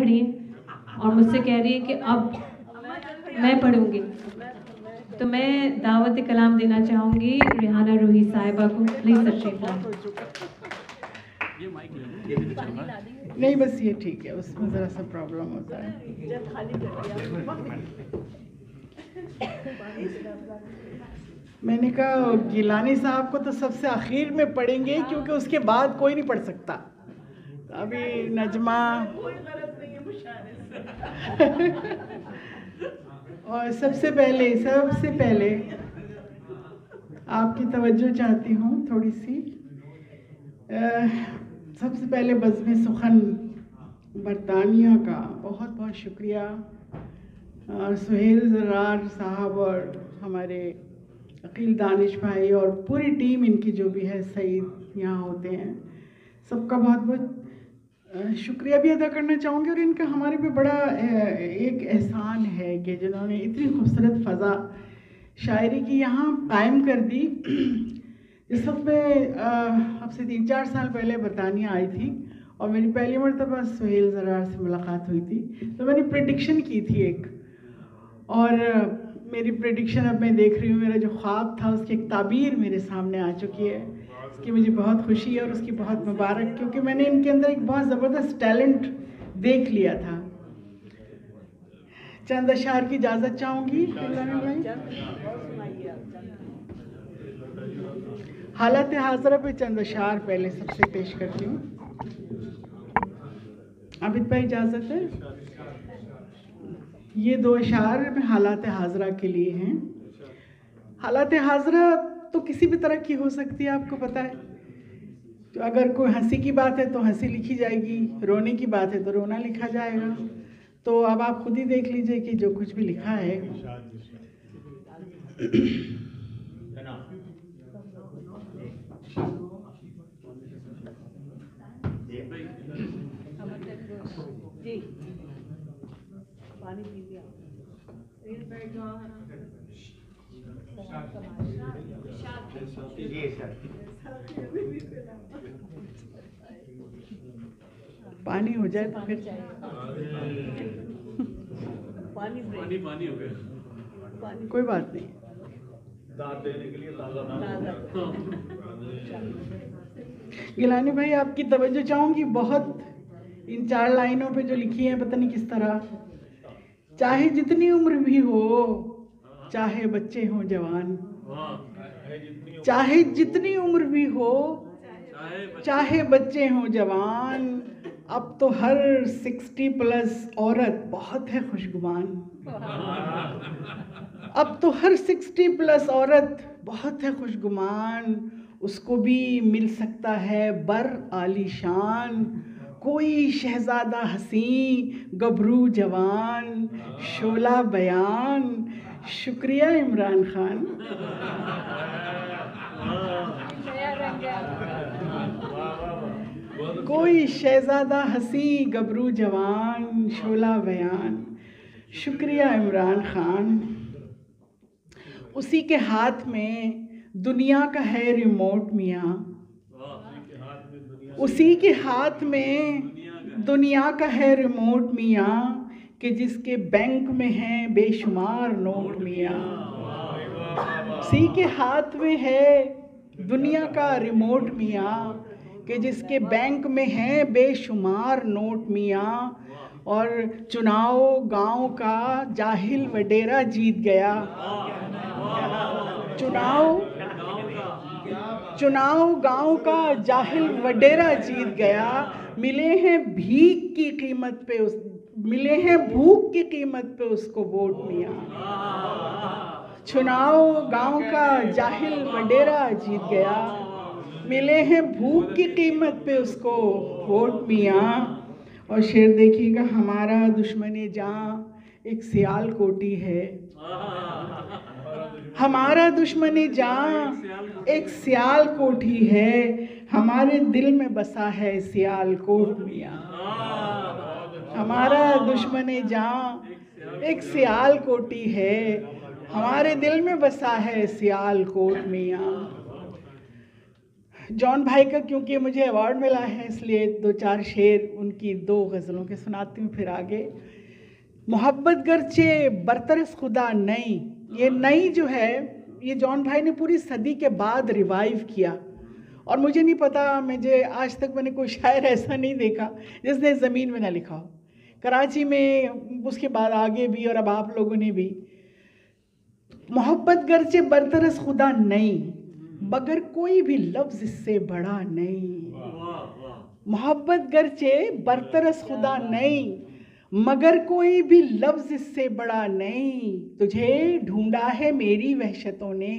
खड़ी है और मुझसे कह रही है कि अब मैं पढ़ूंगी, तो मैं दावत कलाम देना चाहूँगी रेहाना रूही साहिबा को। प्लीज़ तशरीफ लाएं। नहीं बस ये ठीक है, उसमें ज़रा सा प्रॉब्लम होता है। मैंने कहा गिलानी साहब को तो सबसे आखिर में पढ़ेंगे क्योंकि उसके बाद कोई नहीं पढ़ सकता। अभी नजमा और सबसे पहले आपकी तवज्जो चाहती हूँ थोड़ी सी। सबसे पहले बज़्म सुखन बरतानिया का बहुत बहुत शुक्रिया। सुहेल ज़रार साहब और हमारे अकील दानिश भाई और पूरी टीम इनकी जो भी है, सईद यहाँ होते हैं, सबका बहुत बहुत शुक्रिया भी अदा करना चाहूँगी। और इनका हमारे पे बड़ा एक एहसान है कि जिन्होंने इतनी खूबसूरत फ़ज़ा शायरी की यहाँ कायम कर दी। जिस वक्त मैं अब से 3-4 साल पहले बरतानिया आई थी और मेरी पहली मरतबा सुहेल ज़रार से मुलाकात हुई थी, तो मैंने प्रेडिक्शन की थी एक, और मेरी प्रेडिक्शन अब मैं देख रही हूँ, मेरा जो ख्वाब था उसकी एक ताबीर मेरे सामने आ चुकी है। उसकी मुझे बहुत खुशी है और उसकी बहुत मुबारक, क्योंकि मैंने इनके अंदर एक बहुत ज़बरदस्त टैलेंट देख लिया था। चंद अशार की इजाज़त चाहूँगी। हालत हाज़रा पे चंद अशार पहले सबसे पेश करती हूँ। आबिद भाई इजाज़त है? ये 2 अशार में हालात हाज़रा के लिए हैं। हालात हाज़रा तो किसी भी तरह की हो सकती है, आपको पता है। तो अगर कोई हंसी की बात है तो हंसी लिखी जाएगी, रोने की बात है तो रोना लिखा जाएगा। तो अब आप खुद ही देख लीजिए कि जो कुछ भी लिखा है। जी पानी पी लिया। पानी हो जाए तो फिर पानी हो गया, कोई बात नहीं। दाद देने के लिए गिलानी भाई आपकी तवज्जो चाहूँगी बहुत, इन 4 लाइनों पे जो लिखी है पता नहीं किस तरह। चाहे जितनी उम्र भी हो, चाहे बच्चे हों जवान, चाहे जितनी उम्र भी हो, चाहे बच्चे हों जवान, अब तो हर 60+ औरत बहुत है खुशगुमान। अब तो हर 60+ औरत बहुत है खुशगुमान, उसको भी मिल सकता है बर आलीशान। कोई शहजादा हसी गबरू जवान, शोला बयान। शुक्रिया इमरान खान। कोई शहजादा हसी गबरू जवान, शोला बयान। शुक्रिया इमरान खान। उसी के हाथ में दुनिया का है रिमोट मियाँ, उसी के हाथ में दुनिया का है रिमोट मियाँ, कि जिसके बैंक में हैं बेशुमार नोट मियाँ। उसी के हाथ में है दुनिया का रिमोट मियाँ, कि जिसके बैंक में हैं बेशुमार नोट मियाँ। और चुनाव गांव का जाहिल वडेरा जीत गया। चुनाव गांव का जाहिल वडेरा जीत गया। मिले हैं भीख की कीमत पे मिले हैं भूख की कीमत पे उसको वोट मियाँ। चुनाव गांव का जाहिल वडेरा जीत गया, मिले हैं भूख की कीमत पे उसको वोट मियाँ। और शेर देखिएगा, हमारा दुश्मन जान एक सियाल कोटी है। हमारा दुश्मन जान एक सियाल कोठी है, हमारे दिल में बसा है सियाल कोट मियाँ। हमारा दुश्मन जान एक सियाल कोटी है, हमारे दिल में बसा है सियाल कोट मियाँ। जॉन भाई का क्योंकि मुझे अवार्ड मिला है इसलिए 2-4 शेर उनकी 2 गज़लों के सुनाती हूँ, फिर आगे। मोहब्बत गर्चे बरतरस खुदा नई, ये नई जो है ये जॉन भाई ने पूरी सदी के बाद रिवाइव किया। और मुझे नहीं पता, मुझे आज तक मैंने कोई शायर ऐसा नहीं देखा जिसने ज़मीन में ना लिखा हो। कराची में, उसके बाद आगे भी, और अब आप लोगों ने भी। मोहब्बत गर्चे बरतरस खुदा नहीं, मगर कोई भी लफ्ज़ इससे बड़ा नहीं। मोहब्बत गर्चे बरतरस खुदा नहीं, मगर कोई भी लफ्ज़ इससे बड़ा नहीं। तुझे ढूंढा है मेरी वहशतों ने,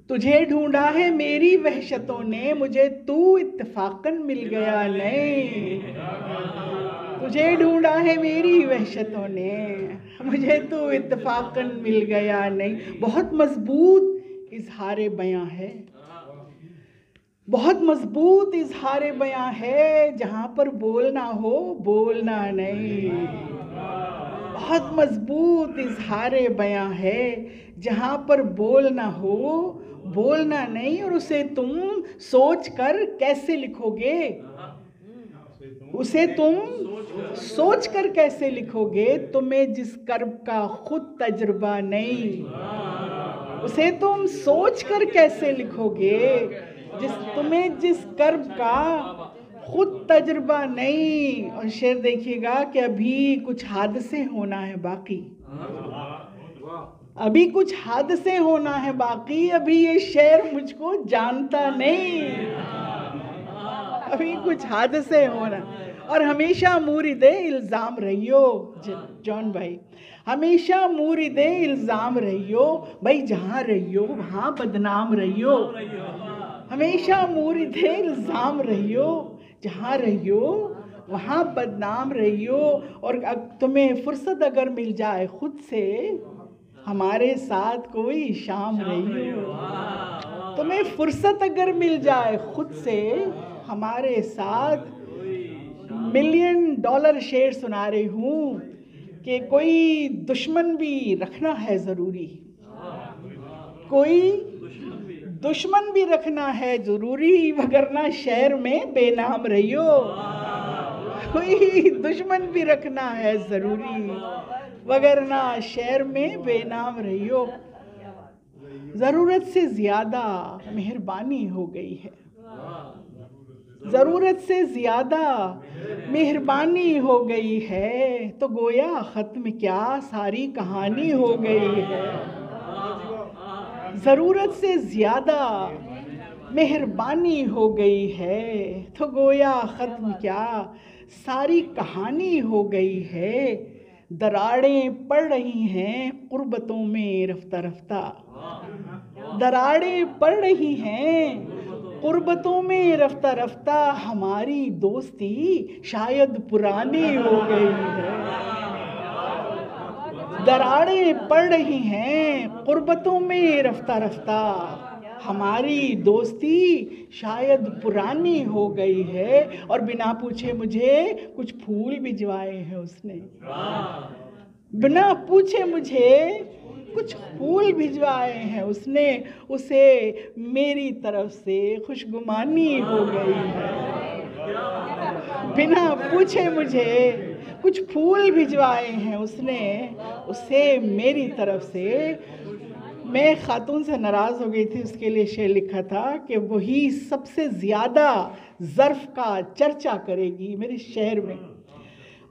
तुझे ढूंढा है मेरी वहशतों ने, मुझे तू इत्तफाकन मिल गया नहीं। तुझे ढूंढा है मेरी वहशतों ने, मुझे तू इत्तफाकन मिल गया नहीं। बहुत मजबूत इजहार बयां है, बहुत मजबूत इजहार बयां है, जहाँ पर बोलना हो बोलना नहीं। बहुत मजबूत इजहार बयां है, जहाँ पर बोलना हो बोलना नहीं। और उसे तुम सोच कर कैसे लिखोगे, उसे तुम सोच कर कैसे लिखोगे, तुम्हें जिस कर्ब का खुद तजुर्बा नहीं। उसे तुम सोच कर कैसे लिखोगे, तुम्हें जिस कर्ब का खुद तजुर्बा नहीं। और शेर देखिएगा कि अभी कुछ हादसे होना है बाकी, अभी कुछ हादसे होना है बाकी, अभी ये शेर मुझको जानता नहीं। अभी कुछ हादसे होना। और हमेशा मूरिदे इल्ज़ाम रहियो जॉन भाई, हमेशा मूरिदे इल्ज़ाम रहियो भाई, जहाँ रहियो वहाँ बदनाम रहियो। हमेशा मूरिदे इल्ज़ाम रहियो, जहाँ रहियो वहाँ बदनाम रहियो। और तुम्हें फुर्सत अगर मिल जाए खुद से, हमारे साथ कोई शाम रहियो। तुम्हें फुर्सत अगर मिल जाए खुद से, हमारे साथ। $1,000,000 शेर सुना रही हूँ कि कोई दुश्मन भी रखना है ज़रूरी, कोई दुश्मन भी रखना है ज़रूरी, वगरना शहर में बेनाम रहियो। कोई दुश्मन भी रखना है ज़रूरी, वगरना शहर में बेनाम रहियो। ज़रूरत से ज़्यादा मेहरबानी हो गई है, ज़रूरत से ज़्यादा मेहरबानी हो गई है, तो गोया ख़त्म क्या सारी कहानी हो गई है। ज़रूरत से ज़्यादा मेहरबानी हो गई है, तो गोया ख़त्म क्या सारी कहानी हो गई है। दरारें पड़ रही हैं कुर्बतों में रफ्ता रफ्ता, दरारें पड़ रही हैं कुर्बतों में रफ्ता रफ्ता, हमारी दोस्ती शायद पुरानी हो गई है। दरारें पड़ रही हैं कुर्बतों में रफ्ता रफ्ता, हमारी दोस्ती शायद पुरानी हो गई है। और बिना पूछे मुझे कुछ फूल भिजवाए हैं उसने, बिना पूछे मुझे कुछ फूल भिजवाए हैं उसने, उसे मेरी तरफ से खुशगुमानी हो गई है। बिना पूछे मुझे कुछ फूल भिजवाए हैं उसने, उसे मेरी तरफ से। मैं खातून से नाराज़ हो गई थी, उसके लिए शेर लिखा था कि वही सबसे ज़्यादा ज़र्फ़ का चर्चा करेगी मेरे शहर में,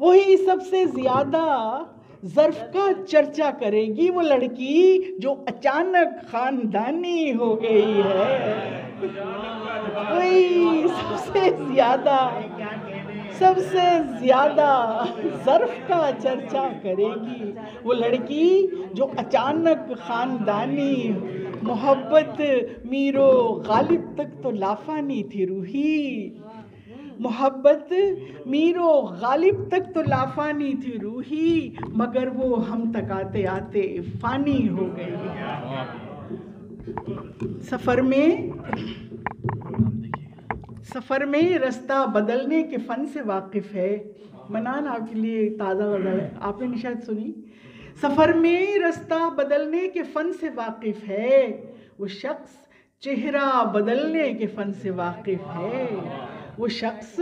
वही सबसे ज़्यादा ज़र्फ़ का चर्चा करेगी, वो लड़की जो अचानक ख़ानदानी हो गई है। वही सबसे ज़्यादा ज़र्फ़ का चर्चा करेगी, वो लड़की जो अचानक ख़ानदानी। मोहब्बत मीरो गालिब तक तो लाफानी थी रूही, मोहब्बत मीरो गालिब तक तो लाफानी थी रूही, मगर वो हम तक आते आते फ़ानी हो गई। सफ़र में रास्ता बदलने के फ़न से वाकिफ़ है। मनान आपके लिए ताज़ा गज़ल है, आपने नहीं शायद सुनी। सफ़र में रास्ता बदलने के फ़न से वाकिफ़ है वो शख्स चेहरा बदलने के फन से वाकिफ है। वो शख्स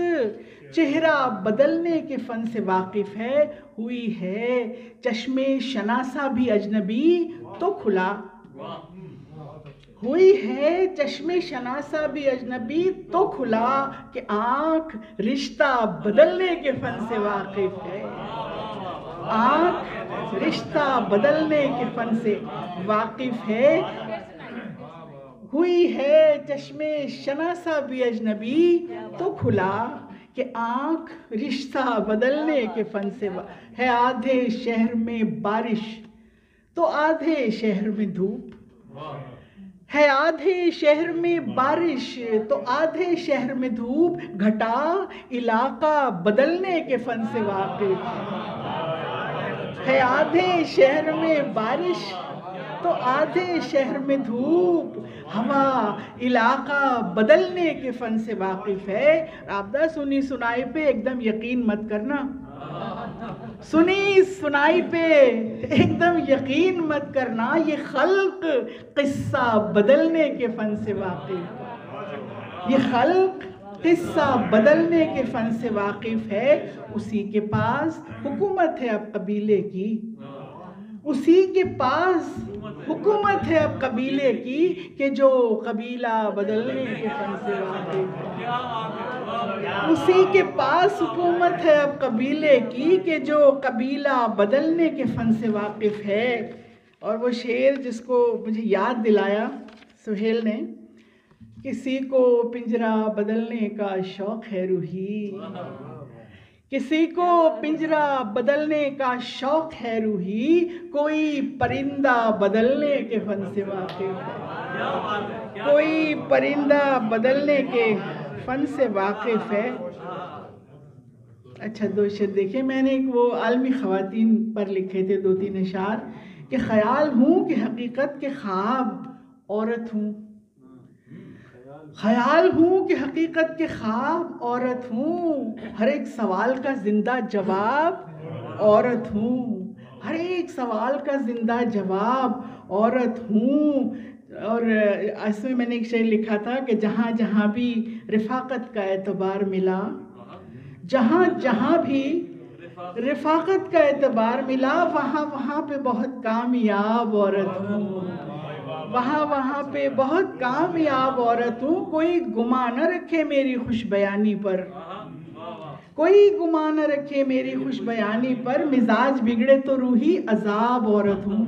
चेहरा बदलने के फन से वाकिफ है। हुई है चश्मे शनासा भी अजनबी तो खुला। हुई है चश्मे शनासा भी अजनबी तो खुला कि आँख रिश्ता बदलने के फन से वाकिफ है। आँख रिश्ता बदलने के फन से वाकिफ है। हुई है चश्मे शनासा भी अजनबी तो खुला कि आँख रिश्ता बदलने के फन से है। आधे शहर में बारिश तो आधे शहर में धूप है। आधे शहर में बारिश तो आधे शहर में धूप। घटा इलाका बदलने के फन से वाकिफ है। आधे शहर में बारिश तो आधे शहर में धूप। हवा इलाका बदलने के फन से वाकिफ है। आपदा सुनी सुनाई पे एकदम यकीन मत करना। सुनी सुनाई पे एकदम यकीन मत करना। ये खल्क किस्सा बदलने के फन से वाकिफ। ये खल्क किस्सा बदलने के फन से वाकिफ है। उसी के पास हुकूमत है अब कबीले की। उसी के पास हुकूमत है अब कबीले की कि जो कबीला बदलने के फन से वाकिफ है। उसी के पास हुकूमत है अब कबीले की कि जो कबीला बदलने के फन से वाकिफ है। और वो शेर जिसको मुझे याद दिलाया सुहेल ने, किसी को पिंजरा बदलने का शौक़ है रूही। किसी को पिंजरा बदलने का शौक़ है रूही। कोई परिंदा बदलने के फन से वाकिफ है। कोई परिंदा बदलने के फन से वाकिफ है। अच्छा, दो शेर देखे मैंने, एक वो आलमी ख़वातीन पर लिखे थे 2-3 अशार कि ख़याल हूँ कि हकीकत के ख्वाब औरत हूँ। ख्याल हूँ कि हकीकत के ख्वाब औरत हूँ। हर एक सवाल का जिंदा जवाब औरत हूँ। हर एक सवाल का जिंदा जवाब औरत हूँ। और इसमें मैंने एक शेर लिखा था कि जहाँ जहाँ भी रिफ़ाक़त का एतबार मिला, जहाँ जहाँ भी रिफ़ाक़त का एतबार मिला, वहाँ वहाँ पे बहुत कामयाब औरत हूँ। वहाँ वहाँ पे बहुत कामयाब औरत हूँ। कोई गुमा न रखे मेरी खुश बयानी पर। कोई गुमा न रखे मेरी खुश बयानी पर। मिजाज बिगड़े तो रूही अजाब औरत हूँ।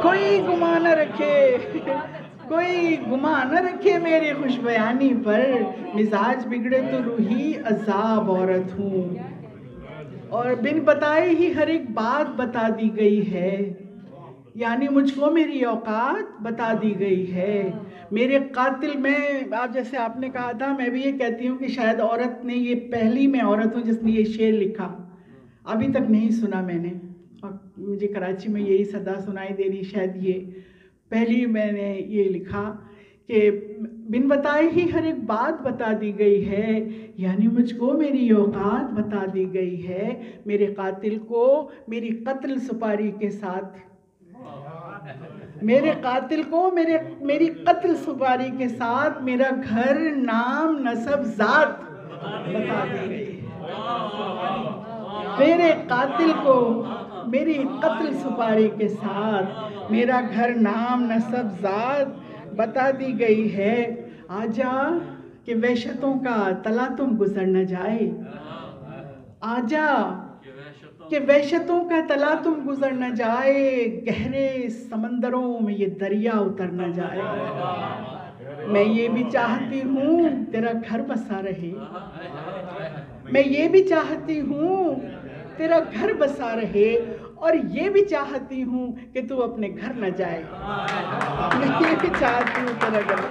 कोई गुमा न रखे, कोई गुमा न रखे मेरी खुश बयानी पर। मिजाज बिगड़े तो रूही अजाब औरत हूँ। और बिन बताए ही हर एक बात बता दी गई है। यानी मुझको मेरी औकात बता दी गई है। मेरे कातिल में, आप जैसे आपने कहा था, मैं भी ये कहती हूँ कि शायद औरत ने, ये पहली मैं औरत हूँ जिसने ये शेर लिखा। अभी तक नहीं सुना मैंने, और मुझे कराची में यही सदा सुनाई दे रही। शायद ये पहली मैंने ये लिखा कि बिन बताए ही हर एक बात बता दी गई है। यानी मुझको मेरी औकात बता दी गई है। मेरे कातिल को मेरी कत्ल सुपारी के साथ, मेरे कातिल को मेरी कत्ल सुपारी के साथ मेरा घर, नाम, नसब, जात बता दी गई। मेरे कातिल को मेरी कत्ल सुपारी के साथ मेरा घर, नाम, नसब, जात बता दी गई है। आजा कि वहशतों का तला तुम गुजर न जाए। आजा कि वहशतों का तला तुम गुजर न जाए। गहरे समंदरों में ये दरिया उतर न जाए। मैं ये भी चाहती हूँ तेरा घर बसा रहे। मैं ये भी चाहती हूँ तेरा घर बसा रहे। और ये भी चाहती हूँ कि तू अपने घर न जाए। मैं ये भी चाहती हूँ तेरा घर